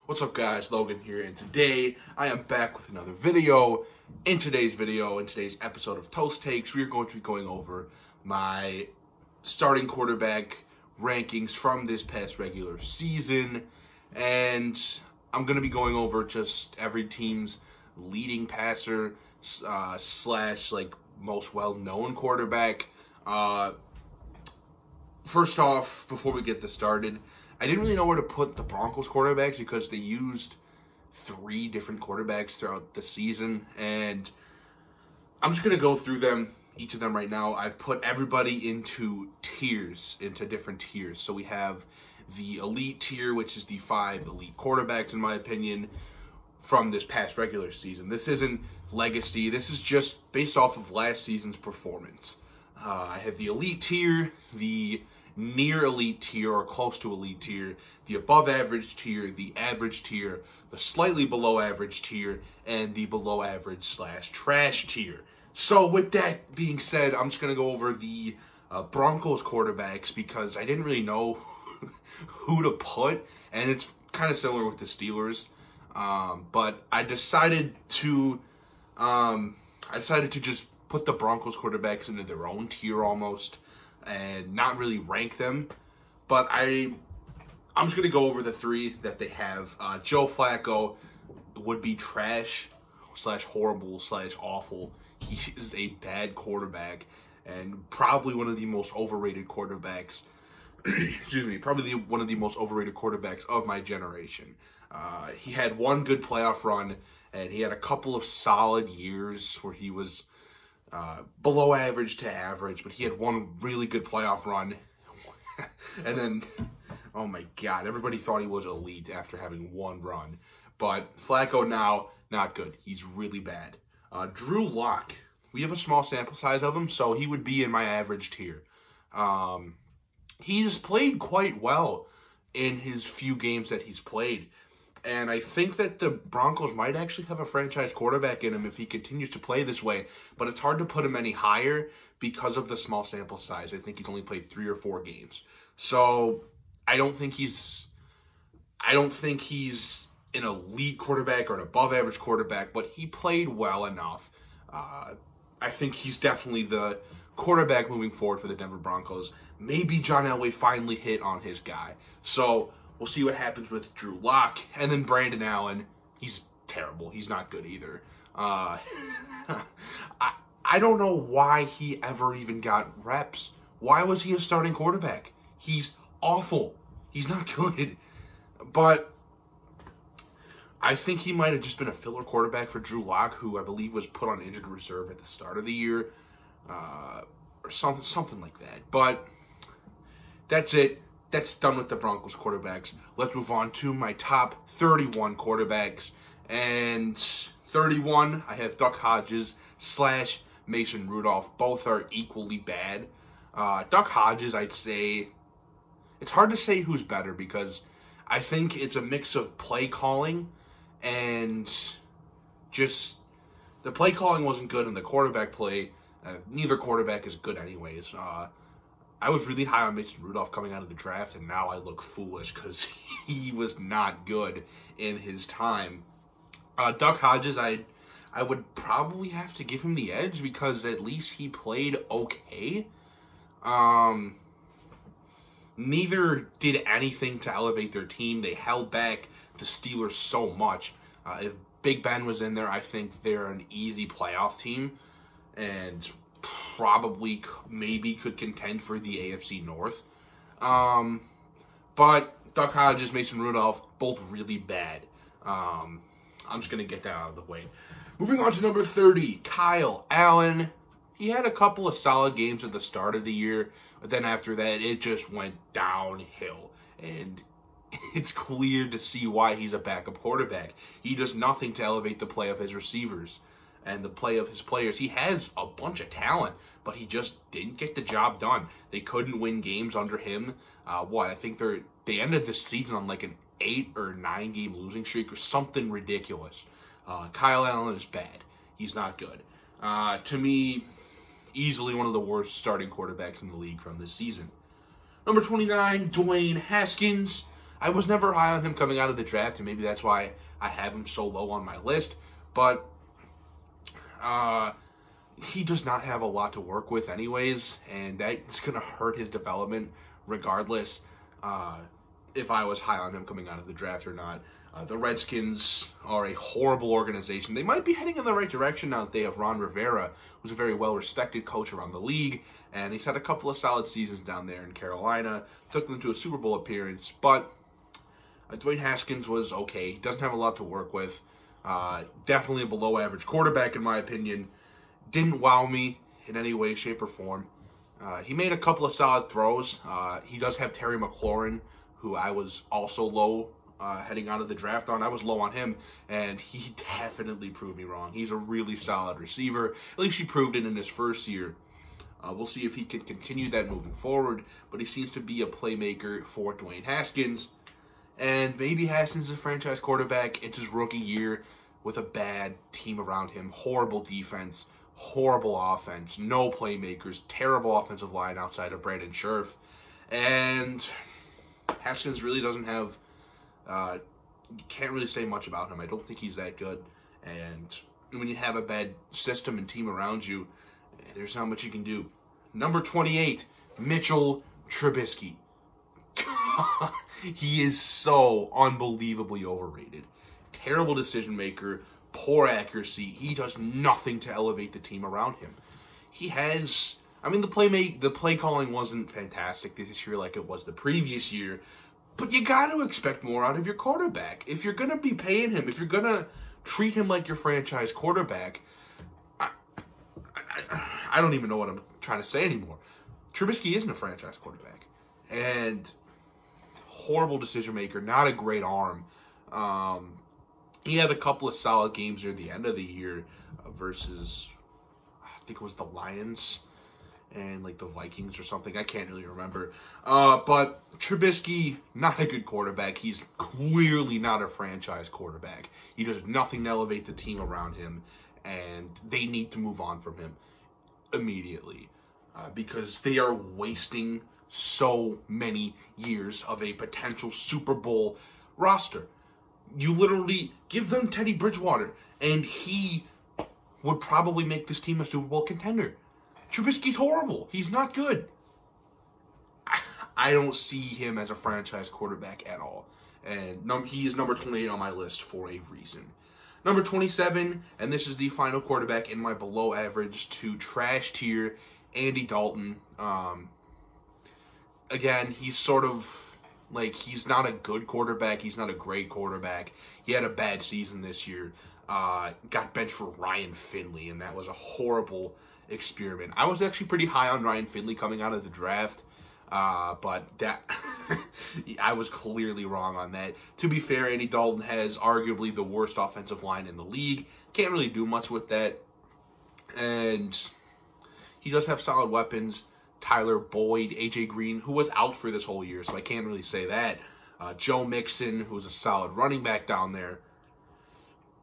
What's up guys, Logan here, and today I am back with another video. In today's episode of Toth Takes, we are going to be going over my starting quarterback rankings from this past regular season, and I'm going to be going over just every team's leading passer slash like most well-known quarterback. First off, before we get this started, I didn't really know where to put the Broncos quarterbacks because they used 3 different quarterbacks throughout the season, and I'm just going to go through each of them right now. I've put everybody into different tiers. So we have the elite tier, which is the 5 elite quarterbacks, in my opinion, from this past regular season. This isn't legacy. This is just based off of last season's performance. I have the elite tier, the near elite tier or close to elite tier, the above average tier, the average tier, the slightly below average tier, and the below average slash trash tier. So with that being said, I'm just going to go over the Broncos quarterbacks because I didn't really know who to put, and it's kind of similar with the Steelers. But I decided to just put the Broncos quarterbacks into their own tier almost, and not really rank them. But I'm just going to go over the 3 that they have. Joe Flacco would be trash slash horrible slash awful. He is a bad quarterback and probably one of the most overrated quarterbacks. Excuse me, probably one of the most overrated quarterbacks of my generation. He had one good playoff run, and he had a couple of solid years where he was below average to average, but he had one really good playoff run. And then, oh my God, everybody thought he was elite after having one run. But Flacco now, not good. He's really bad. Drew Lock, we have a small sample size of him, so he would be in my average tier. He's played quite well in his few games that he's played. And I think that the Broncos might actually have a franchise quarterback in him if he continues to play this way. But it's hard to put him any higher because of the small sample size. I think he's only played 3 or 4 games. So I don't think he's an elite quarterback or an above average quarterback, but he played well enough. I think he's definitely the quarterback moving forward for the Denver Broncos. Maybe John Elway finally hit on his guy. So we'll see what happens with Drew Lock. And then Brandon Allen, he's terrible. He's not good either. I don't know why he ever even got reps. Why was he a starting quarterback? He's awful. He's not good. But I think he might have just been a filler quarterback for Drew Lock, who I believe was put on injured reserve at the start of the year. Or something like that. But that's it. That's done with the Broncos quarterbacks. Let's move on to my top 31 quarterbacks. And 31, I have Duck Hodges slash Mason Rudolph. Both are equally bad. Duck Hodges, I'd say, it's hard to say who's better because I think it's a mix of play calling and just the play calling wasn't good and the quarterback play, neither quarterback is good anyways. I was really high on Mason Rudolph coming out of the draft, and now I look foolish because he was not good in his time. Duck Hodges, I would probably have to give him the edge because at least he played okay. Neither did anything to elevate their team. They held back the Steelers so much. If Big Ben was in there, I think they're an easy playoff team and probably maybe could contend for the AFC North. But Duck Hodges, Mason Rudolph, both really bad. I'm just going to get that out of the way. Moving on to number 30, Kyle Allen. He had a couple of solid games at the start of the year, but then after that, it just went downhill. And it's clear to see why he's a backup quarterback. He does nothing to elevate the play of his receivers and the play of his players. He has a bunch of talent, but he just didn't get the job done. They couldn't win games under him. I think they ended the season on like an 8 or 9 game losing streak or something ridiculous. Kyle Allen is bad. He's not good. To me, easily one of the worst starting quarterbacks in the league from this season. Number 29, Dwayne Haskins. I was never high on him coming out of the draft, and maybe that's why I have him so low on my list. But he does not have a lot to work with anyways, and that's going to hurt his development regardless if I was high on him coming out of the draft or not. The Redskins are a horrible organization. They might be heading in the right direction now that they have Ron Rivera, who's a very well-respected coach around the league, and he's had a couple of solid seasons down there in Carolina, took them to a Super Bowl appearance, but Dwayne Haskins was okay. He doesn't have a lot to work with. Definitely a below-average quarterback, in my opinion. Didn't wow me in any way, shape, or form. He made a couple of solid throws. He does have Terry McLaurin, who I was also low heading out of the draft on. I was low on him, and he definitely proved me wrong. He's a really solid receiver. At least he proved it in his first year. We'll see if he can continue that moving forward, but he seems to be a playmaker for Dwayne Haskins. And maybe Haskins is a franchise quarterback. It's his rookie year with a bad team around him. Horrible defense, horrible offense, no playmakers, terrible offensive line outside of Brandon Scherf. And Haskins really doesn't have, you can't really say much about him. I don't think he's that good. And when you have a bad system and team around you, there's not much you can do. Number 28, Mitchell Trubisky. He is so unbelievably overrated. Terrible decision maker, poor accuracy. He does nothing to elevate the team around him. He has, I mean, the play calling wasn't fantastic this year like it was the previous year, but you got to expect more out of your quarterback. If you're going to be paying him, if you're going to treat him like your franchise quarterback, I don't even know what I'm trying to say anymore. Trubisky isn't a franchise quarterback. And horrible decision maker, not a great arm. He had a couple of solid games near the end of the year versus, I think it was the Lions and like the Vikings or something. I can't really remember. But Trubisky, not a good quarterback. He's clearly not a franchise quarterback. He does nothing to elevate the team around him, and they need to move on from him immediately because they are wasting so many years of a potential Super Bowl roster. You literally give them Teddy Bridgewater, and he would probably make this team a Super Bowl contender. Trubisky's horrible. He's not good. I don't see him as a franchise quarterback at all. And he is number 28 on my list for a reason. Number 27, and this is the final quarterback in my below average to trash tier, Andy Dalton. Again, he's sort of like, he's not a good quarterback. He's not a great quarterback. He had a bad season this year. Got benched for Ryan Finley, and that was a horrible experiment. I was actually pretty high on Ryan Finley coming out of the draft, but that I was clearly wrong on that. To be fair, Andy Dalton has arguably the worst offensive line in the league. Can't really do much with that. And he does have solid weapons. Tyler Boyd, AJ Green, who was out for this whole year, so I can't really say that. Joe Mixon, who's a solid running back down there.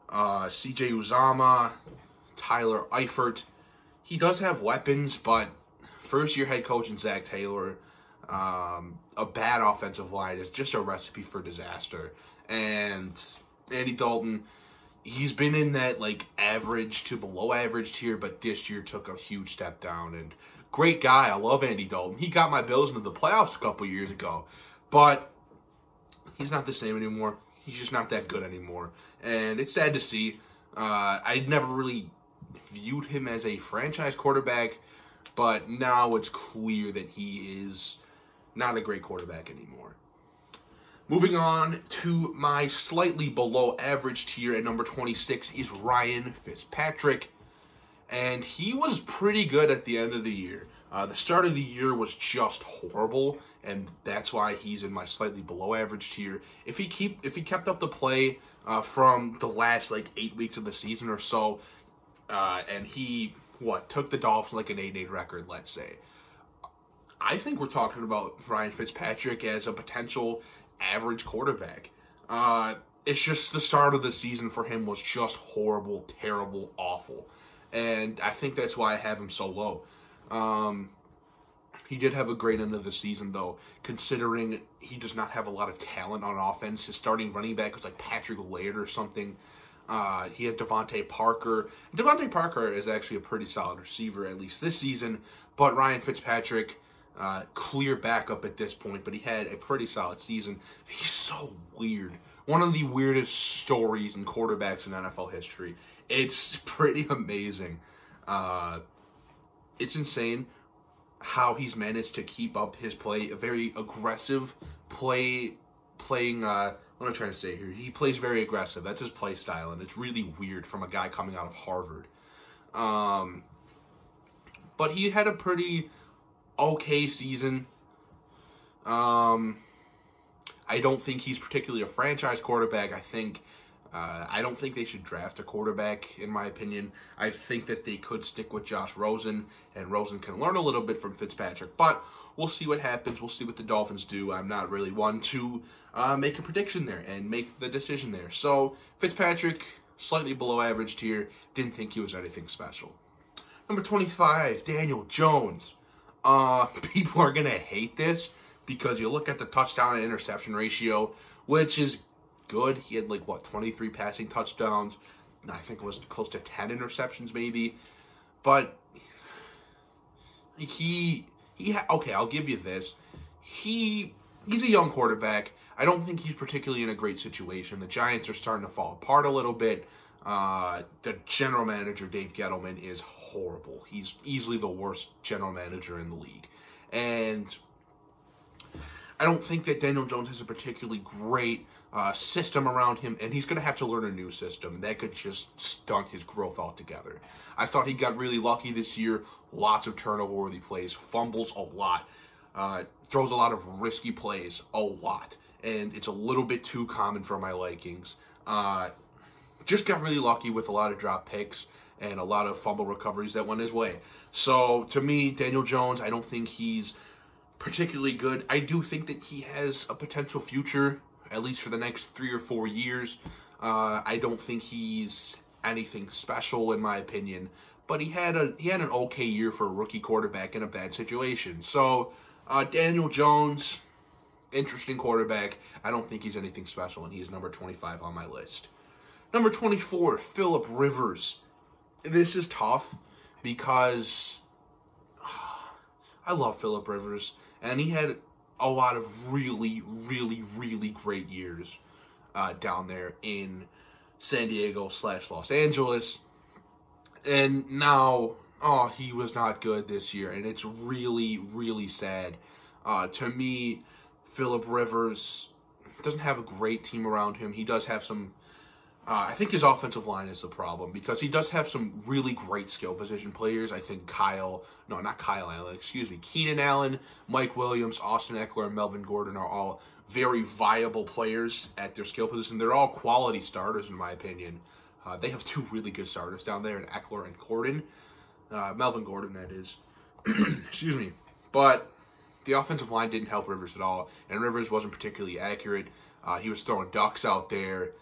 CJ Uzama, Tyler Eifert. He does have weapons, but first-year head coach in Zach Taylor, a bad offensive line is just a recipe for disaster. And Andy Dalton, he's been in that like average to below average tier, but this year took a huge step down. And great guy, I love Andy Dalton. He got my Bills into the playoffs a couple years ago, but he's not the same anymore. He's just not that good anymore, and it's sad to see. I never really viewed him as a franchise quarterback, but now it's clear that he is not a great quarterback anymore. Moving on to my slightly below average tier at number 26 is Ryan Fitzpatrick, and he was pretty good at the end of the year. The start of the year was just horrible, and that's why he's in my slightly below average tier. If he kept up the play from the last like 8 weeks of the season or so, and he took the Dolphins like an 8-8 record, let's say, I think we're talking about Ryan Fitzpatrick as a potential average quarterback. It's just the start of the season for him was just horrible, terrible, awful. And I think that's why I have him so low. He did have a great end of the season, though, considering he does not have a lot of talent on offense. His starting running back was like Patrick Laird or something. He had Devontae Parker. Devontae Parker is actually a pretty solid receiver, at least this season. But Ryan Fitzpatrick, clear backup at this point, but he had a pretty solid season. He's so weird. One of the weirdest stories in quarterbacks in NFL history. It's pretty amazing. It's insane how he's managed to keep up his play, a very aggressive playing, what am I trying to say here? He plays very aggressive. That's his play style, and it's really weird from a guy coming out of Harvard. But he had a pretty okay season. I don't think he's particularly a franchise quarterback. I don't think they should draft a quarterback, in my opinion. I think that they could stick with Josh Rosen, and Rosen can learn a little bit from Fitzpatrick. But we'll see what happens. We'll see what the Dolphins do. I'm not really one to make a prediction there and make the decision there. So Fitzpatrick, slightly below average tier. Didn't think he was anything special. Number 25, Daniel Jones. People are going to hate this because you look at the touchdown and interception ratio, which is good. He had 23 passing touchdowns. I think it was close to 10 interceptions maybe. But okay, I'll give you this. He's a young quarterback. I don't think he's particularly in a great situation. The Giants are starting to fall apart a little bit. The general manager, Dave Gettleman, is horrible. He's easily the worst general manager in the league. And I don't think that Daniel Jones has a particularly great system around him, and he's going to have to learn a new system. That could just stunt his growth altogether. I thought he got really lucky this year. Lots of turnover-worthy plays, fumbles a lot, throws a lot of risky plays a lot, and it's a little bit too common for my likings. Just got really lucky with a lot of drop picks and a lot of fumble recoveries that went his way. So, to me, Daniel Jones, I don't think he's particularly good. I do think that he has a potential future, at least for the next 3 or 4 years. I don't think he's anything special, in my opinion. But he had an okay year for a rookie quarterback in a bad situation. So, Daniel Jones, interesting quarterback. I don't think he's anything special, and he is number 25 on my list. Number 24, Phillip Rivers. This is tough because I love Phillip Rivers, and he had a lot of really, really, really great years down there in San Diego / Los Angeles. And now, he was not good this year, and it's really, really sad. To me, Phillip Rivers doesn't have a great team around him. He does have some... I think his offensive line is the problem because he does have some really great skill position players. I think Keenan Allen, Mike Williams, Austin Eckler, and Melvin Gordon are all very viable players at their skill position. They're all quality starters, in my opinion. They have 2 really good starters down there, in Eckler and Gordon. Melvin Gordon, that is. Excuse me. But the offensive line didn't help Rivers at all, and Rivers wasn't particularly accurate. He was throwing ducks out there.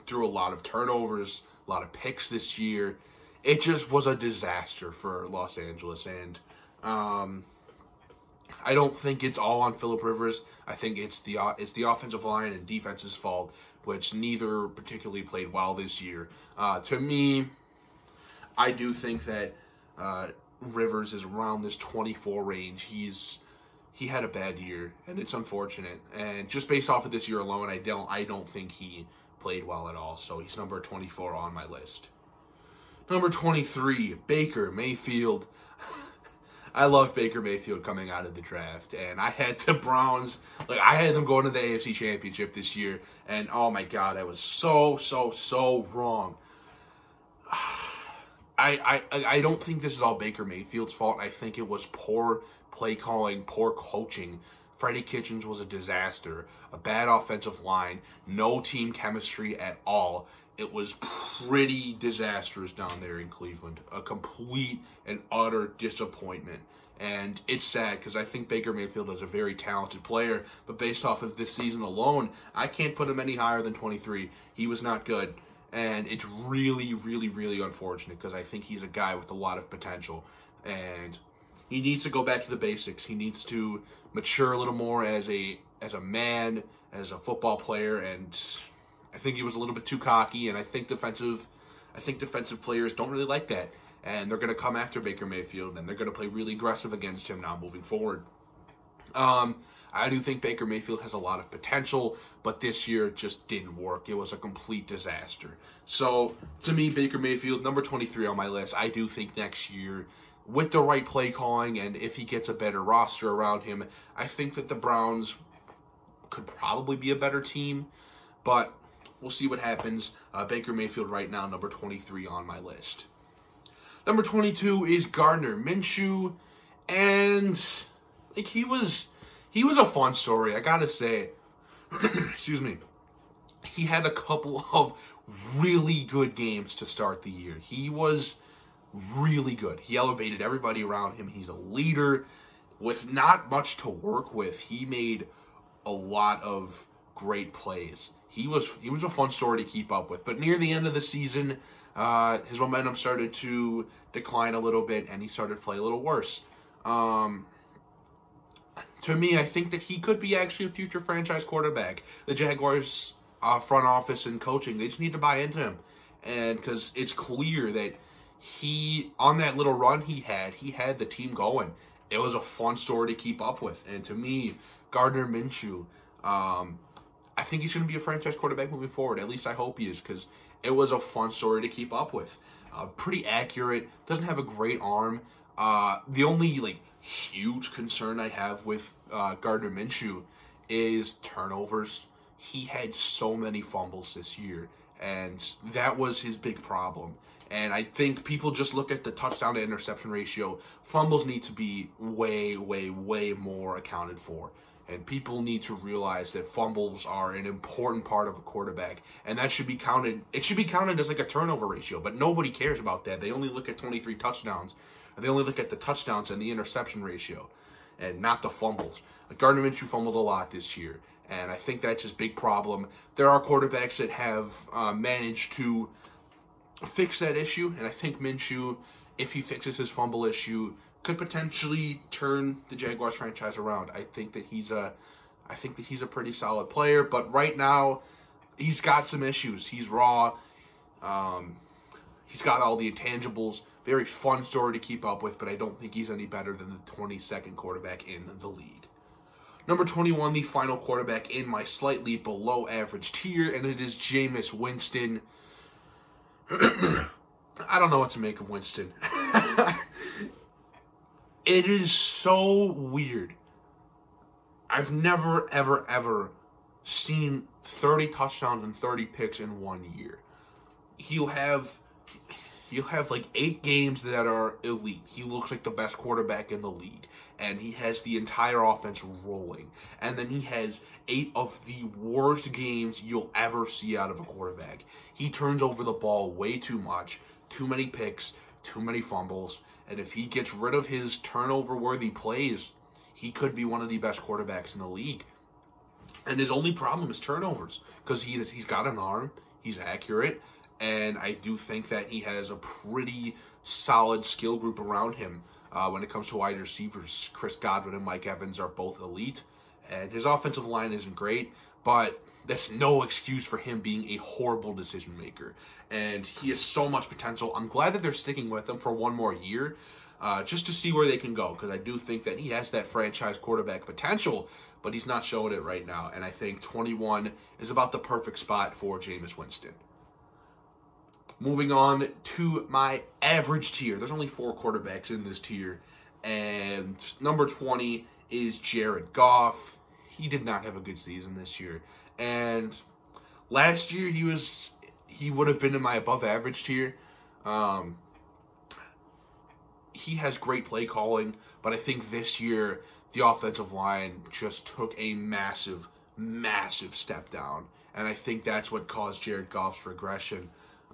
Threw a lot of turnovers, a lot of picks this year. It just was a disaster for Los Angeles, and I don't think it's all on Phillip Rivers. I think it's the offensive line and defense's fault, which neither particularly played well this year. To me, I do think that Rivers is around this 24 range. He had a bad year, and it's unfortunate. And just based off of this year alone, I don't think he played well at all. So he's number 24 on my list. Number 23, Baker Mayfield. I love Baker Mayfield coming out of the draft, and I had the Browns. I had them going to the AFC Championship this year, and oh my God, I was so wrong. I don't think this is all Baker Mayfield's fault. I think it was poor play calling, poor coaching. Freddie Kitchens was a disaster. A bad offensive line. No team chemistry at all. It was pretty disastrous down there in Cleveland. A complete and utter disappointment. And it's sad because I think Baker Mayfield is a very talented player. But based off of this season alone, I can't put him any higher than 23. He was not good. And it's really, really, really unfortunate because I think he's a guy with a lot of potential. And He needs to go back to the basics. He needs to mature a little more as a man, as a football player, and I think he was a little bit too cocky, and I think defensive players don't really like that, and they're going to come after Baker Mayfield, and they're going to play really aggressive against him now moving forward. I do think Baker Mayfield has a lot of potential, but this year just didn't work. It was a complete disaster. So, to me, Baker Mayfield, number 23 on my list. I do think next year, with the right play calling, and if he gets a better roster around him, I think that the Browns could probably be a better team, but we'll see what happens. Baker Mayfield right now, number 23 on my list. Number 22 is Gardner Minshew, and like he was a fun story, I gotta say. Excuse me. He had a couple of really good games to start the year. He was really good. He elevated everybody around him. He's a leader with not much to work with. He made a lot of great plays. He was a fun story to keep up with. But near the end of the season, his momentum started to decline a little bit, and he started to play a little worse. To me, I think that he could be actually a future franchise quarterback. The Jaguars' front office and coaching, they just need to buy into him. And because it's clear that on that little run he had the team going. It was a fun story to keep up with. And to me, Gardner Minshew, I think he's going to be a franchise quarterback moving forward. At least I hope he is, because it was a fun story to keep up with. Pretty accurate. Doesn't have a great arm. The only huge concern I have with Gardner Minshew is turnovers. He had so many fumbles this year, and that was his big problem. And I think people just look at the touchdown to interception ratio. Fumbles need to be way, way, way more accounted for. And people need to realize that fumbles are an important part of a quarterback, and that should be counted. It should be counted as like a turnover ratio, but nobody cares about that. They only look at 23 touchdowns. They only look at the touchdowns and the interception ratio, and not the fumbles. Gardner Minshew fumbled a lot this year, and I think that's his big problem. There are quarterbacks that have managed to fix that issue, and I think Minshew, if he fixes his fumble issue, could potentially turn the Jaguars franchise around. I think that he's a pretty solid player, but right now he's got some issues. He's raw. He's got all the intangibles. Very fun story to keep up with, but I don't think he's any better than the 22nd quarterback in the league. Number 21, the final quarterback in my slightly below average tier, and it is Jameis Winston. I don't know what to make of Winston. It is so weird. I've never, ever, ever seen 30 touchdowns and 30 picks in 1 year. He'll have like 8 games that are elite. He looks like the best quarterback in the league. And he has the entire offense rolling. And then he has 8 of the worst games you'll ever see out of a quarterback. He turns over the ball way too much. Too many picks. Too many fumbles. And if he gets rid of his turnover-worthy plays, he could be one of the best quarterbacks in the league. And his only problem is turnovers. Because he's got an arm. He's accurate. And I do think that he has a pretty solid skill group around him when it comes to wide receivers. Chris Godwin and Mike Evans are both elite. And his offensive line isn't great, but that's no excuse for him being a horrible decision maker. And he has so much potential. I'm glad that they're sticking with him for 1 more year just to see where they can go. Because I do think that he has that franchise quarterback potential, but he's not showing it right now. And I think 21 is about the perfect spot for Jameis Winston. Moving on to my average tier. There's only 4 quarterbacks in this tier. And number 20 is Jared Goff. He did not have a good season this year. And last year he would have been in my above average tier. He has great play calling, but I think this year the offensive line just took a massive, massive step down. And I think that's what caused Jared Goff's regression.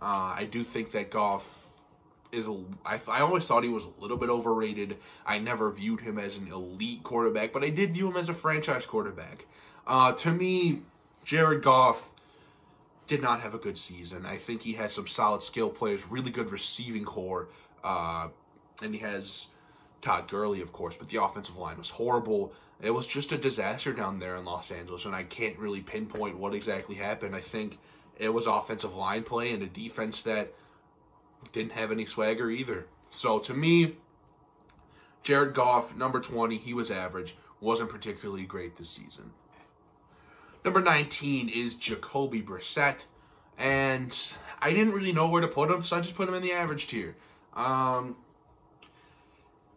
I do think that Goff is I always thought he was a little bit overrated. I never viewed him as an elite quarterback, but I did view him as a franchise quarterback. To me, Jared Goff did not have a good season. I think he has some solid skill players, really good receiving core, and he has Todd Gurley, of course, but the offensive line was horrible. It was just a disaster down there in Los Angeles, and I can't really pinpoint what exactly happened. I think it was offensive line play and a defense that didn't have any swagger either. So to me, Jared Goff, number 20, he was average. Wasn't particularly great this season. Number 19 is Jacoby Brissett, and I didn't really know where to put him, so I just put him in the average tier.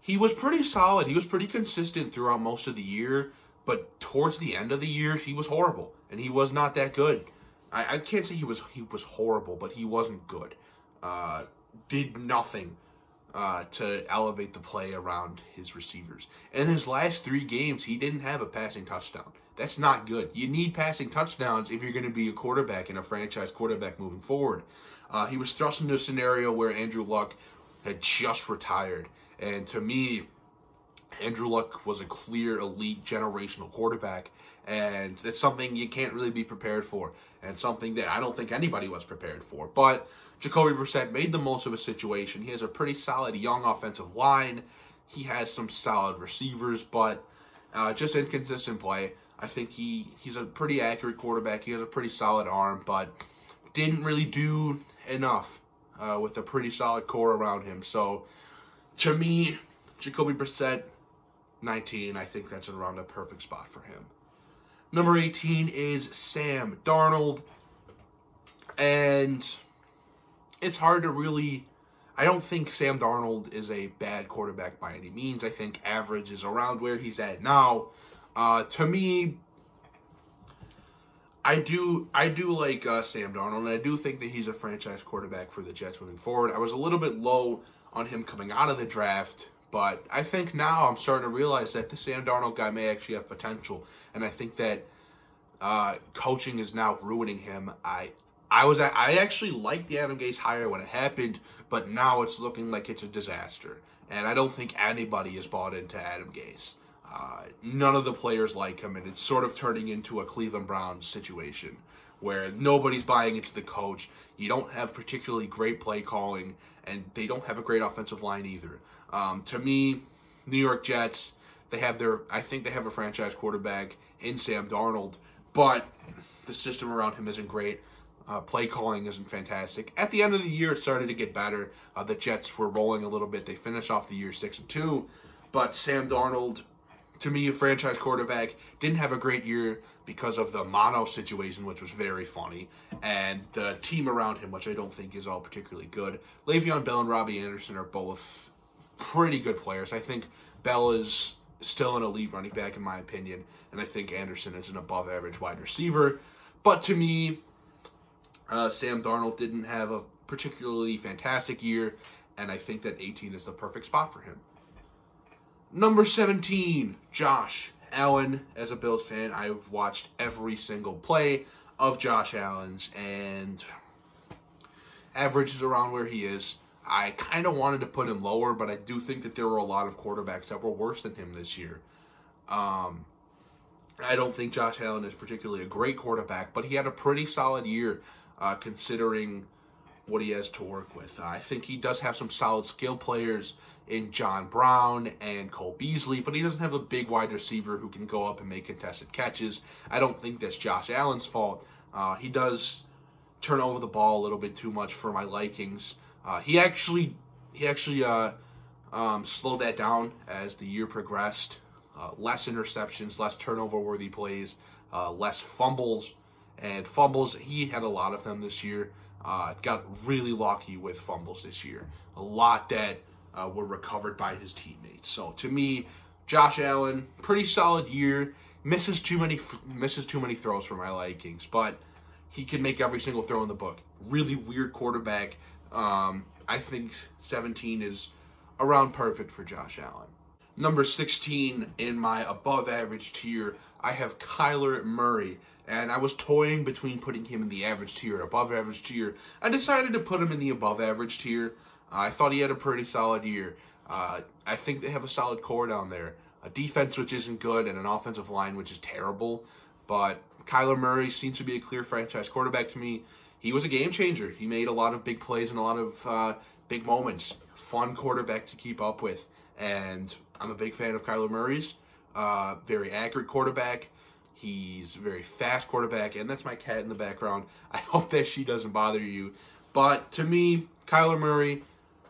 He was pretty solid. He was pretty consistent throughout most of the year, but towards the end of the year, he was horrible, and he was not that good. I can't say he was horrible, but he wasn't good. Did nothing to elevate the play around his receivers. In his last 3 games, he didn't have a passing touchdown. That's not good. You need passing touchdowns if you're going to be a quarterback and a franchise quarterback moving forward. He was thrust into a scenario where Andrew Luck had just retired. And to me, Andrew Luck was a clear, elite, generational quarterback. And it's something you can't really be prepared for. And something that I don't think anybody was prepared for. But Jacoby Brissett made the most of a situation. He has a pretty solid young offensive line. He has some solid receivers, but just inconsistent play. I think he's a pretty accurate quarterback. He has a pretty solid arm, but didn't really do enough with a pretty solid core around him. So, to me, Jacoby Brissett, 19, I think that's around a perfect spot for him. Number 18 is Sam Darnold. And it's hard to really... I don't think Sam Darnold is a bad quarterback by any means. I think average is around where he's at now. To me, I do like Sam Darnold, and I do think that he's a franchise quarterback for the Jets moving forward. I was a little bit low on him coming out of the draft, but I think now I'm starting to realize that the Sam Darnold guy may actually have potential, and I think that coaching is now ruining him. I actually liked the Adam Gase hire when it happened, but now it's looking like it's a disaster, and I don't think anybody is bought into Adam Gase. None of the players like him, and it's sort of turning into a Cleveland Browns situation where nobody's buying into the coach. You don't have particularly great play calling, and they don't have a great offensive line either. To me, New York Jets, I think they have a franchise quarterback in Sam Darnold, but the system around him isn't great. Play calling isn't fantastic. At the end of the year, it started to get better. The Jets were rolling a little bit. They finished off the year 6-2, but Sam Darnold, to me, a franchise quarterback, didn't have a great year because of the mono situation, which was very funny, and the team around him, which I don't think is all particularly good. Le'Veon Bell and Robbie Anderson are both pretty good players. I think Bell is still an elite running back, in my opinion, and I think Anderson is an above-average wide receiver. But to me, Sam Darnold didn't have a particularly fantastic year, and I think that 18 is the perfect spot for him. Number 17, Josh Allen. As a Bills fan, I've watched every single play of Josh Allen's, and average is around where he is. I kind of wanted to put him lower, but I do think that there were a lot of quarterbacks that were worse than him this year. I don't think Josh Allen is particularly a great quarterback, but he had a pretty solid year considering what he has to work with. I think he does have some solid skill players in John Brown and Cole Beasley, but he doesn't have a big wide receiver who can go up and make contested catches. I don't think that's Josh Allen's fault. He does turn over the ball a little bit too much for my likings. He actually slowed that down as the year progressed. Less interceptions, less turnover-worthy plays, less fumbles. And fumbles, he had a lot of them this year. Got really lucky with fumbles this year. A lot that were recovered by his teammates. So to me, Josh Allen, pretty solid year. Misses too many throws for my likings, but he can make every single throw in the book. Really weird quarterback. I think 17 is around perfect for Josh Allen. Number 16 in my above average tier, I have Kyler Murray. And I was toying between putting him in the average tier or above average tier. I decided to put him in the above average tier. I thought he had a pretty solid year. I think they have a solid core down there. A defense which isn't good and an offensive line which is terrible. But Kyler Murray seems to be a clear franchise quarterback to me. He was a game changer. He made a lot of big plays and a lot of big moments. Fun quarterback to keep up with. And I'm a big fan of Kyler Murray's. Very accurate quarterback. He's a very fast quarterback, and that's my cat in the background. I hope that she doesn't bother you. But to me, Kyler Murray,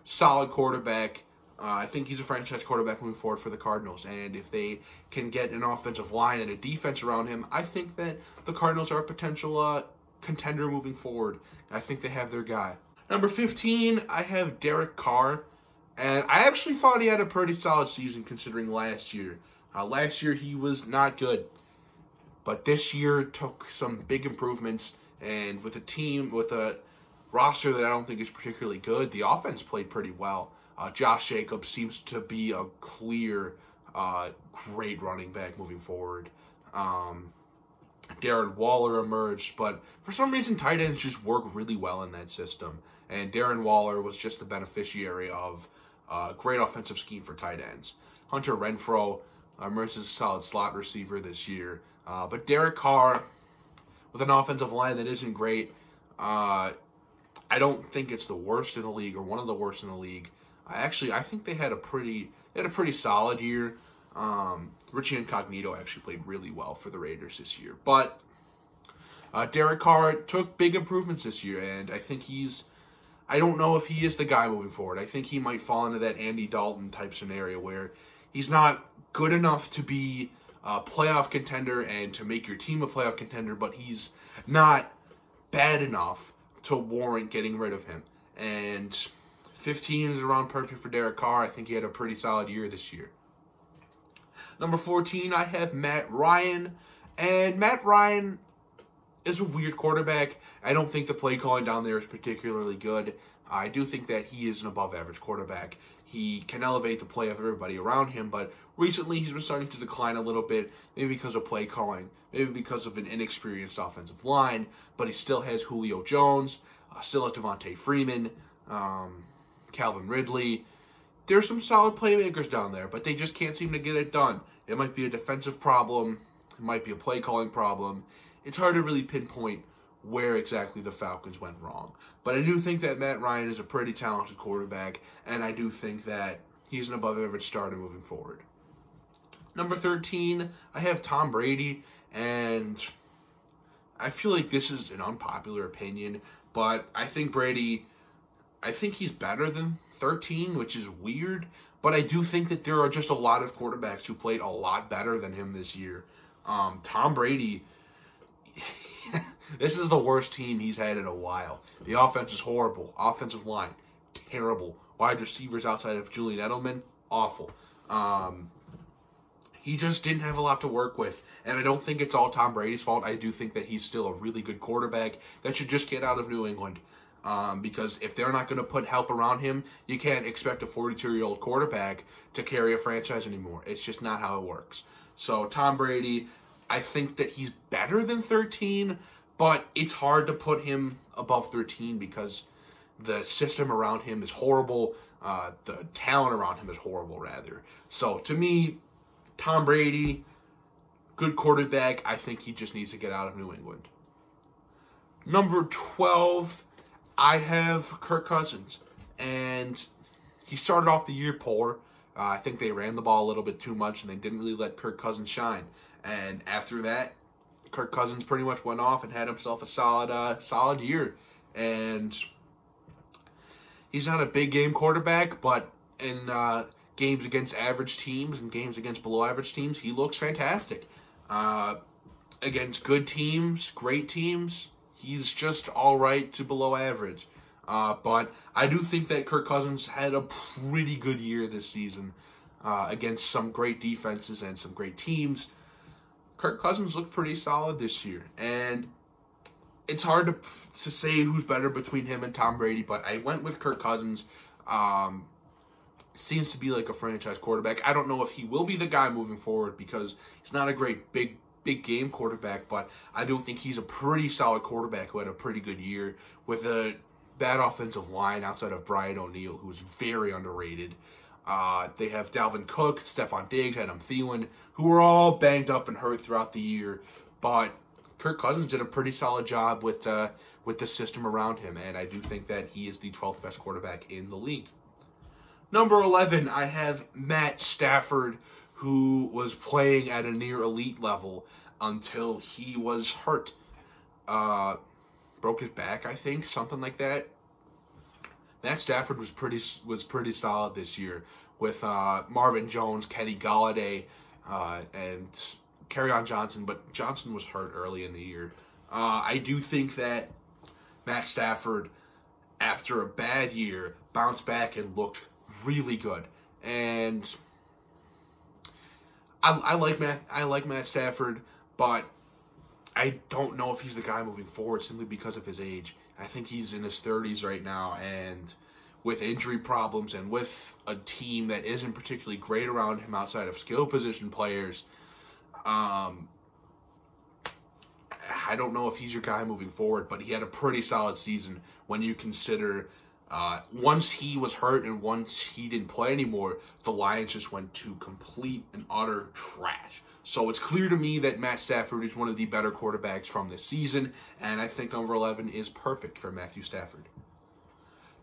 solid quarterback. I think he's a franchise quarterback moving forward for the Cardinals. And if they can get an offensive line and a defense around him, I think that the Cardinals are a potential contender moving forward. I think they have their guy. Number 15, I have Derek Carr. And I actually thought he had a pretty solid season considering last year. Last year, he was not good. But this year took some big improvements. And with a team, with a roster that I don't think is particularly good, the offense played pretty well. Josh Jacobs seems to be a clear, great running back moving forward. Darren Waller emerged, but for some reason, tight ends just work really well in that system. And Darren Waller was just the beneficiary of a great offensive scheme for tight ends. Hunter Renfrow emerged as a solid slot receiver this year. But Derek Carr, with an offensive line that isn't great, I don't think it's the worst in the league or one of the worst in the league. I think they had a pretty solid year. Richie Incognito actually played really well for the Raiders this year. But Derek Carr took big improvements this year, and I think I don't know if he is the guy moving forward. I think he might fall into that Andy Dalton type scenario where he's not good enough to be a playoff contender and to make your team a playoff contender, but he's not bad enough to warrant getting rid of him. And 15 is around perfect for Derek Carr. I think he had a pretty solid year this year. Number 14, I have Matt Ryan. And Matt Ryan is a weird quarterback. I don't think the play calling down there is particularly good. I do think that he is an above-average quarterback. He can elevate the play of everybody around him, but recently he's been starting to decline a little bit, maybe because of play calling, maybe because of an inexperienced offensive line, but he still has Julio Jones, still has Devontae Freeman, Calvin Ridley. There's some solid playmakers down there, but they just can't seem to get it done. It might be a defensive problem. It might be a play calling problem. It's hard to really pinpoint where exactly the Falcons went wrong. But I do think that Matt Ryan is a pretty talented quarterback, and I do think that he's an above-average starter moving forward. Number 13, I have Tom Brady, and I feel like this is an unpopular opinion, but I think he's better than 13, which is weird, but I do think that there are just a lot of quarterbacks who played a lot better than him this year. Tom Brady, this is the worst team he's had in a while. The offense is horrible. Offensive line, terrible. Wide receivers outside of Julian Edelman, awful. He just didn't have a lot to work with, and I don't think it's all Tom Brady's fault. I do think that he's still a really good quarterback that should just get out of New England. Because if they're not going to put help around him, you can't expect a 42-year-old quarterback to carry a franchise anymore. It's just not how it works. So Tom Brady, I think that he's better than 13, but it's hard to put him above 13 because the system around him is horrible. The talent around him is horrible, rather. So to me, Tom Brady, good quarterback. I think he just needs to get out of New England. Number 12, I have Kirk Cousins, and he started off the year poor. I think they ran the ball a little bit too much, and they didn't really let Kirk Cousins shine. And after that, Kirk Cousins pretty much went off and had himself a solid year. And he's not a big game quarterback, but in games against average teams and games against below average teams, he looks fantastic. Against good teams, great teams, he's just all right to below average. But I do think that Kirk Cousins had a pretty good year this season against some great defenses and some great teams. Kirk Cousins looked pretty solid this year. And it's hard to say who's better between him and Tom Brady, but I went with Kirk Cousins. Seems to be like a franchise quarterback. I don't know if he will be the guy moving forward because he's not a great big game quarterback, but I do think he's a pretty solid quarterback who had a pretty good year with a bad offensive line outside of Brian O'Neill, who's very underrated. They have Dalvin Cook, Stephon Diggs, Adam Thielen, who were all banged up and hurt throughout the year, but Kirk Cousins did a pretty solid job with the system around him, and I do think that he is the 12th best quarterback in the league. Number 11, I have Matt Stafford, who was playing at a near elite level until he was hurt. Broke his back, I think, something like that. Matt Stafford was pretty solid this year with Marvin Jones, Kenny Golladay, and Kerryon Johnson, but Johnson was hurt early in the year. I do think that Matt Stafford, after a bad year, bounced back and looked really good. And I like Matt Stafford, but I don't know if he's the guy moving forward simply because of his age. I think he's in his 30s right now, and with injury problems and with a team that isn't particularly great around him outside of skill position players, I don't know if he's your guy moving forward, but he had a pretty solid season when you consider once he was hurt and once he didn't play anymore, the Lions just went to complete and utter trash. So it's clear to me that Matt Stafford is one of the better quarterbacks from this season, and I think number 11 is perfect for Matthew Stafford.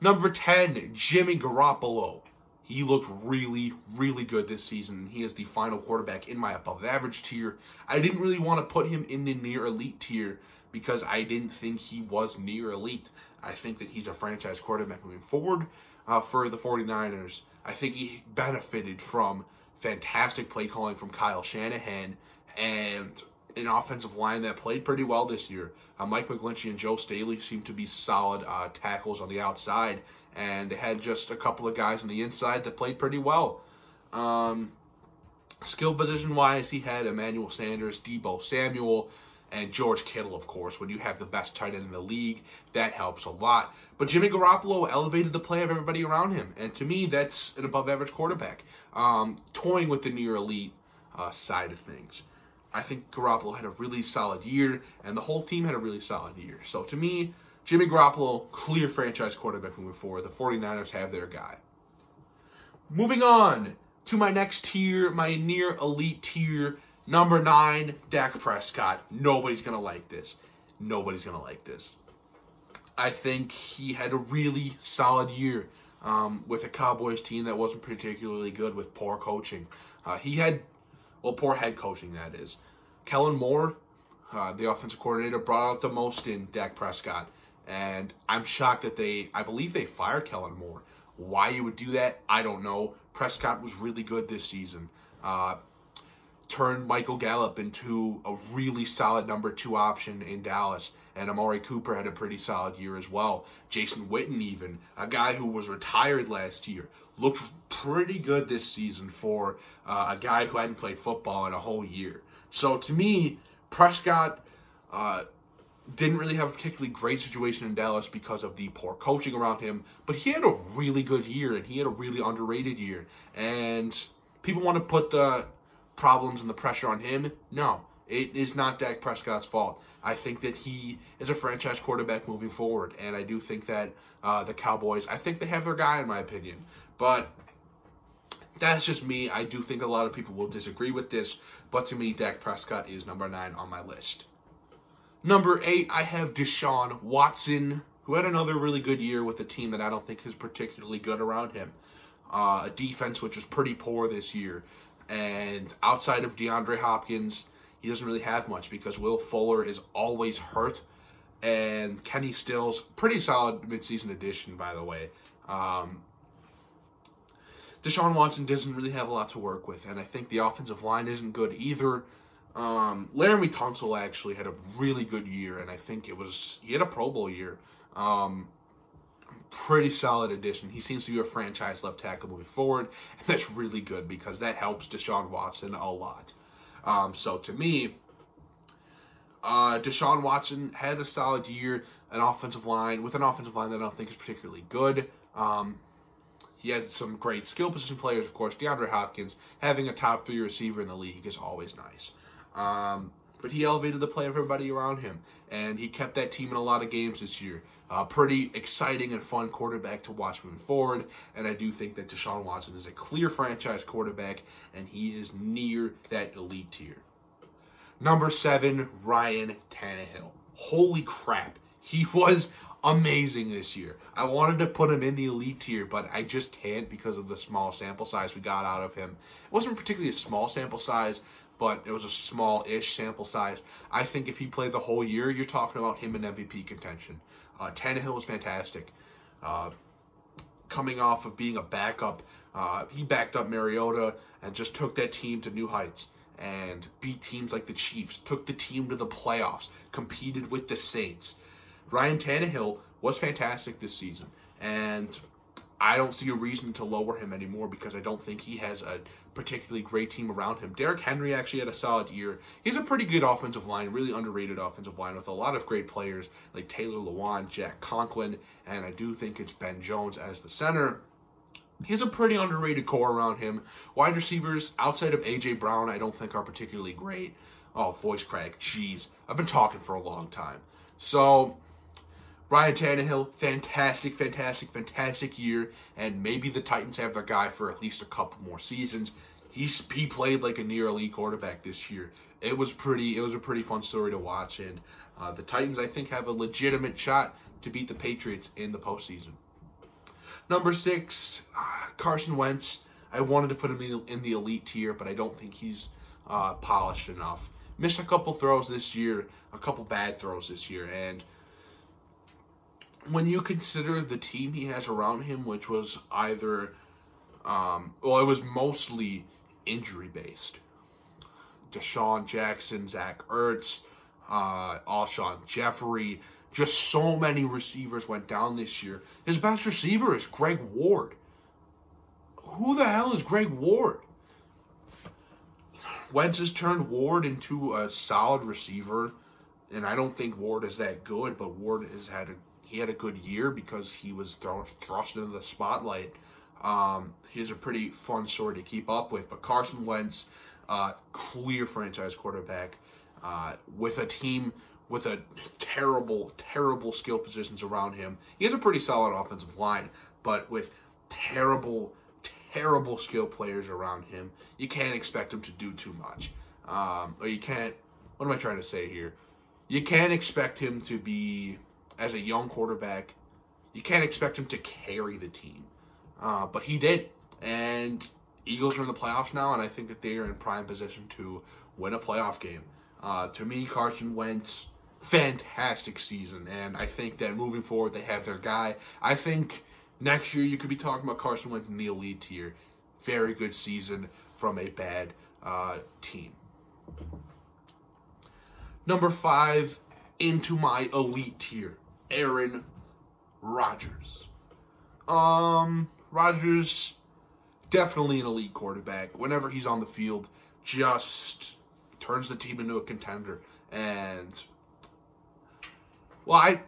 Number 10, Jimmy Garoppolo. He looked really, really good this season. He is the final quarterback in my above average tier. I didn't really want to put him in the near elite tier because I didn't think he was near elite. I think that he's a franchise quarterback moving forward for the 49ers. I think he benefited from fantastic play calling from Kyle Shanahan and an offensive line that played pretty well this year. Mike McGlinchey and Joe Staley seemed to be solid tackles on the outside, and they had just a couple of guys on the inside that played pretty well. Skill position-wise, he had Emmanuel Sanders, Deebo Samuel, and George Kittle, of course. When you have the best tight end in the league, that helps a lot. But Jimmy Garoppolo elevated the play of everybody around him, and to me, that's an above-average quarterback, toying with the near-elite side of things. I think Garoppolo had a really solid year, and the whole team had a really solid year. So to me, Jimmy Garoppolo, clear franchise quarterback moving forward. The 49ers have their guy. Moving on to my next tier, my near elite tier, number 9, Dak Prescott. Nobody's going to like this. Nobody's going to like this. I think he had a really solid year with a Cowboys team that wasn't particularly good with poor coaching. Poor head coaching, that is. Kellen Moore, the offensive coordinator, brought out the most in Dak Prescott. And I'm shocked that I believe they fired Kellen Moore. Why you would do that, I don't know. Prescott was really good this season. Turned Michael Gallup into a really solid number 2 option in Dallas. And Amari Cooper had a pretty solid year as well. Jason Witten even, a guy who was retired last year, looked pretty good this season for a guy who hadn't played football in a whole year. So to me, Prescott didn't really have a particularly great situation in Dallas because of the poor coaching around him, but he had a really good year, and he had a really underrated year. And people want to put the problems and the pressure on him. No, it is not Dak Prescott's fault. I think that he is a franchise quarterback moving forward, and I do think that the Cowboys, I think they have their guy in my opinion. But that's just me. I do think a lot of people will disagree with this, but to me, Dak Prescott is number 9 on my list. Number 8, I have Deshaun Watson, who had another really good year with a team that I don't think is particularly good around him. A defense which was pretty poor this year. And outside of DeAndre Hopkins, he doesn't really have much because Will Fuller is always hurt. And Kenny Stills, pretty solid midseason addition, by the way. Deshaun Watson doesn't really have a lot to work with, and I think the offensive line isn't good either. Laramie Tunsil actually had a really good year, and I think he had a Pro Bowl year. Pretty solid addition. He seems to be a franchise left tackle moving forward, and that's really good because that helps Deshaun Watson a lot. So to me, Deshaun Watson had a solid year, with an offensive line that I don't think is particularly good. He had some great skill position players, of course. DeAndre Hopkins, having a top 3 receiver in the league is always nice. But he elevated the play of everybody around him, and he kept that team in a lot of games this year. Pretty exciting and fun quarterback to watch moving forward, and I do think that Deshaun Watson is a clear franchise quarterback, and he is near that elite tier. Number 7, Ryan Tannehill. Holy crap. He was amazing this year. I wanted to put him in the elite tier, but I just can't because of the small sample size we got out of him. It wasn't particularly a small sample size, but it was a small-ish sample size. I think if he played the whole year, you're talking about him in MVP contention. Tannehill was fantastic. Coming off of being a backup, he backed up Mariota and just took that team to new heights and beat teams like the Chiefs, took the team to the playoffs, competed with the Saints. Ryan Tannehill was fantastic this season, and I don't see a reason to lower him anymore because I don't think he has a particularly great team around him. Derrick Henry actually had a solid year. He's a pretty good offensive line, really underrated offensive line with a lot of great players like Taylor Lewan, Jack Conklin, and I do think it's Ben Jones as the center. He has a pretty underrated core around him. Wide receivers, outside of A.J. Brown, I don't think are particularly great. Oh, voice crack. Jeez. I've been talking for a long time. So, Ryan Tannehill, fantastic year, and maybe the Titans have their guy for at least a couple more seasons. He played like a near elite quarterback this year. It was a pretty fun story to watch, and the Titans, I think, have a legitimate shot to beat the Patriots in the postseason. Number 6, Carson Wentz. I wanted to put him in the elite tier, but I don't think he's polished enough. Missed a couple throws this year, a couple bad throws this year, and when you consider the team he has around him, which was either, it was mostly injury-based. Deshaun Jackson, Zach Ertz, Alshon Jeffrey, just so many receivers went down this year. His best receiver is Greg Ward. Who the hell is Greg Ward? Wentz has turned Ward into a solid receiver, and I don't think Ward is that good, but Ward he had a good year because he was thrust into the spotlight. He's a pretty fun story to keep up with, but Carson Wentz, clear franchise quarterback, with a team with a terrible skill positions around him. He has a pretty solid offensive line, but with terrible skill players around him, you can't expect him to do too much. Or you can't, what am I trying to say here? You can't expect him to be, as a young quarterback, you can't expect him to carry the team. But he did. And Eagles are in the playoffs now, and I think that they are in prime position to win a playoff game. To me, Carson Wentz, fantastic season. And I think that moving forward, they have their guy. I think next year you could be talking about Carson Wentz in the elite tier. Very good season from a bad team. Number 5, into my elite tier, Aaron Rodgers. Rodgers, definitely an elite quarterback. Whenever he's on the field, just turns the team into a contender. And, well,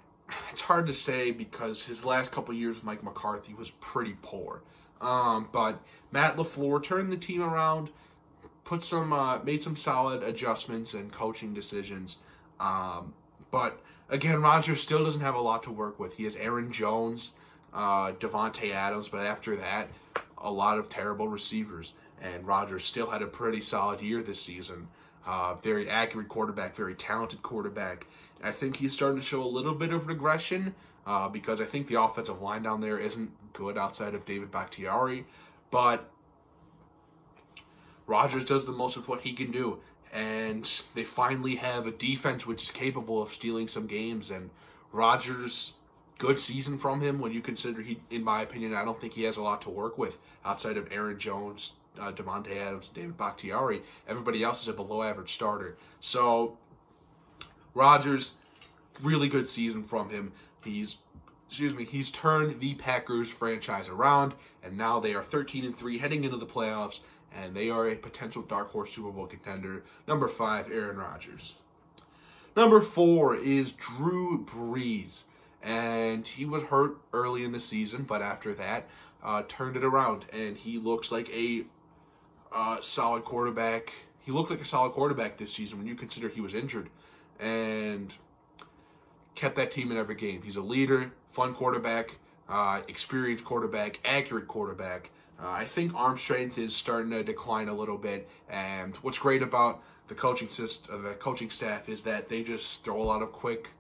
it's hard to say because his last couple years with Mike McCarthy was pretty poor. But Matt LaFleur turned the team around, made some solid adjustments and coaching decisions. But again, Rodgers still doesn't have a lot to work with. He has Aaron Jones, Devontae Adams, but after that, a lot of terrible receivers. And Rodgers still had a pretty solid year this season. Very accurate quarterback, very talented quarterback. I think he's starting to show a little bit of regression because I think the offensive line down there isn't good outside of David Bakhtiari. But Rodgers does the most with what he can do. And they finally have a defense which is capable of stealing some games. And Rodgers, good season from him when you consider in my opinion, I don't think he has a lot to work with outside of Aaron Jones, Devontae Adams, David Bakhtiari. Everybody else is a below-average starter. So, Rodgers, really good season from him. He's turned the Packers franchise around, and now they are 13-3 heading into the playoffs, and they are a potential dark horse Super Bowl contender. Number 5, Aaron Rodgers. Number 4 is Drew Brees. And he was hurt early in the season, but after that, turned it around. And he looks like a solid quarterback. He looked like a solid quarterback this season when you consider he was injured. And kept that team in every game. He's a leader, fun quarterback, experienced quarterback, accurate quarterback. I think arm strength is starting to decline a little bit. And what's great about the coaching staff is that they just throw a lot of quick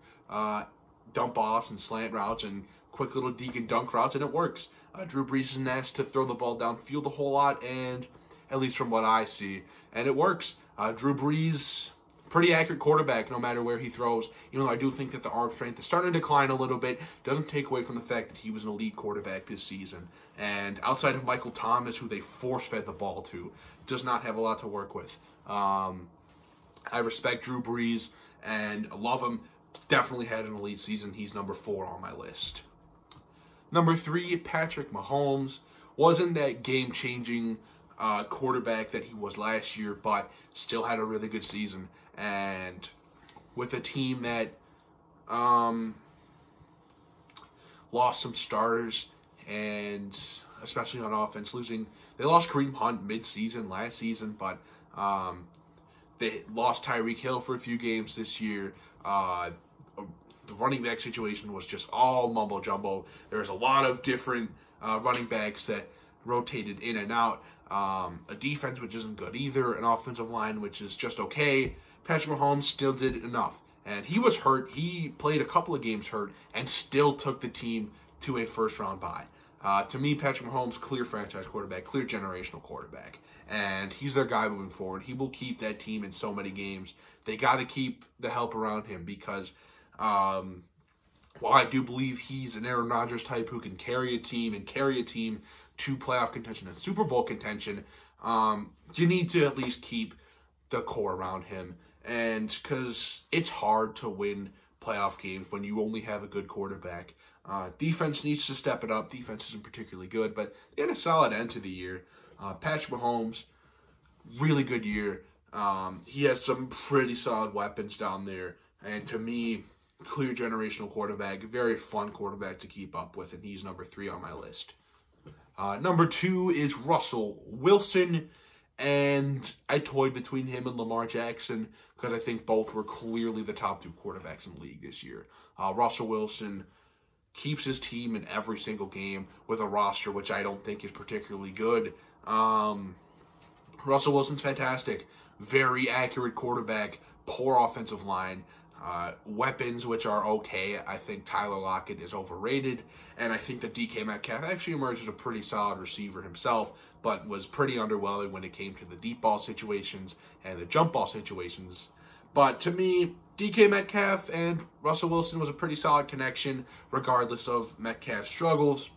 dump offs and slant routes and quick little deke and dunk routes, and it works. Drew Brees isn't asked to throw the ball downfield a whole lot, and at least from what I see, and it works. Drew Brees, pretty accurate quarterback no matter where he throws, even though I do think that the arm strength is starting to decline a little bit. Doesn't take away from the fact that he was an elite quarterback this season. And outside of Michael Thomas, who they force-fed the ball to, does not have a lot to work with. I respect Drew Brees and love him. Definitely had an elite season. He's number 4 on my list. Number 3, Patrick Mahomes. Wasn't that game-changing quarterback that he was last year, but still had a really good season. And with a team that lost some starters, and especially on offense, they lost Kareem Hunt mid-season last season, but they lost Tyreek Hill for a few games this year. The running back situation was just all mumbo-jumbo. There was a lot of different running backs that rotated in and out. A defense which isn't good either, an offensive line which is just okay. Patrick Mahomes still did enough. And he was hurt. He played a couple of games hurt and still took the team to a first-round bye. To me, Patrick Mahomes, clear franchise quarterback, clear generational quarterback. And he's their guy moving forward. He will keep that team in so many games. They got to keep the help around him because while I do believe he's an Aaron Rodgers type who can carry a team to playoff contention and Super Bowl contention, you need to at least keep the core around him. And because it's hard to win playoff games when you only have a good quarterback. Defense needs to step it up. Defense isn't particularly good, but they had a solid end to the year. Patrick Mahomes, really good year. He has some pretty solid weapons down there. And to me, clear generational quarterback, very fun quarterback to keep up with, and he's number 3 on my list. Number 2 is Russell Wilson, and I toyed between him and Lamar Jackson because I think both were clearly the top 2 quarterbacks in the league this year. Russell Wilson keeps his team in every single game with a roster which I don't think is particularly good. Russell Wilson's fantastic. Very accurate quarterback, poor offensive line, weapons which are okay. I think Tyler Lockett is overrated, and I think that DK Metcalf actually emerged as a pretty solid receiver himself, but was pretty underwhelming when it came to the deep ball situations and the jump ball situations. But to me, DK Metcalf and Russell Wilson was a pretty solid connection, regardless of Metcalf's struggles.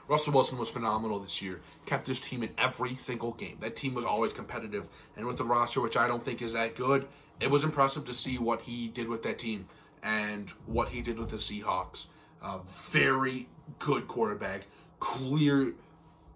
Russell Wilson was phenomenal this year. Kept his team in every single game. That team was always competitive. And with the roster, which I don't think is that good, it was impressive to see what he did with that team and what he did with the Seahawks. Very good quarterback. Clear,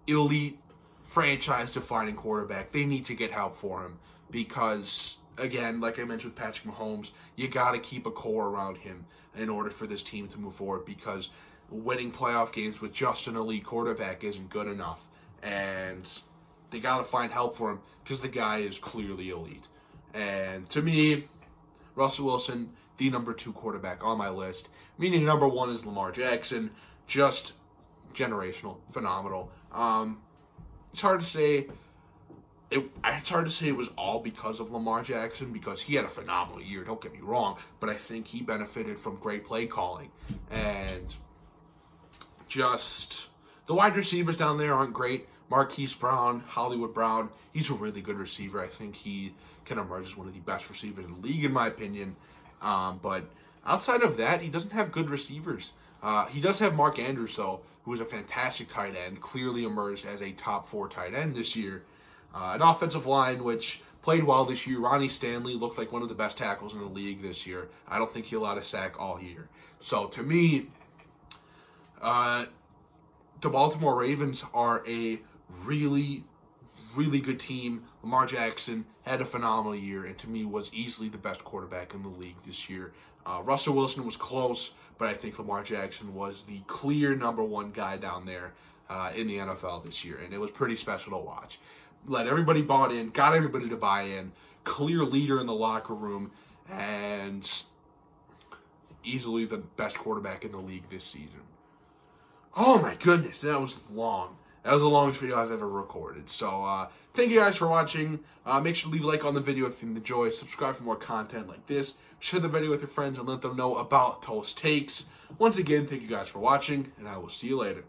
elite, franchise-defining quarterback. They need to get help for him because, again, like I mentioned with Patrick Mahomes, you got to keep a core around him in order for this team to move forward because winning playoff games with just an elite quarterback isn't good enough. And they got to find help for him because the guy is clearly elite. And to me, Russell Wilson, the number 2 quarterback on my list, meaning number 1 is Lamar Jackson, just generational, phenomenal. It's hard to say. It's hard to say it was all because of Lamar Jackson because he had a phenomenal year, don't get me wrong, but I think he benefited from great play calling. And just the wide receivers down there aren't great. Marquise Brown, Hollywood Brown, he's a really good receiver. I think he can emerge as one of the best receivers in the league, in my opinion. But outside of that, he doesn't have good receivers. He does have Mark Andrews, though, who is a fantastic tight end, clearly emerged as a top 4 tight end this year. An offensive line which played well this year. Ronnie Stanley looked like one of the best tackles in the league this year. I don't think he allowed a sack all year. So to me, the Baltimore Ravens are a really, really good team. Lamar Jackson had a phenomenal year and to me was easily the best quarterback in the league this year. Russell Wilson was close, but I think Lamar Jackson was the clear number 1 guy down there in the NFL this year, and it was pretty special to watch. Let everybody bought in, got everybody to buy in, clear leader in the locker room, and easily the best quarterback in the league this season. Oh my goodness, that was long. That was the longest video I've ever recorded. So, thank you guys for watching. Make sure to leave a like on the video if you enjoy. Subscribe for more content like this. Share the video with your friends and let them know about Toth's takes. Once again, thank you guys for watching, and I will see you later.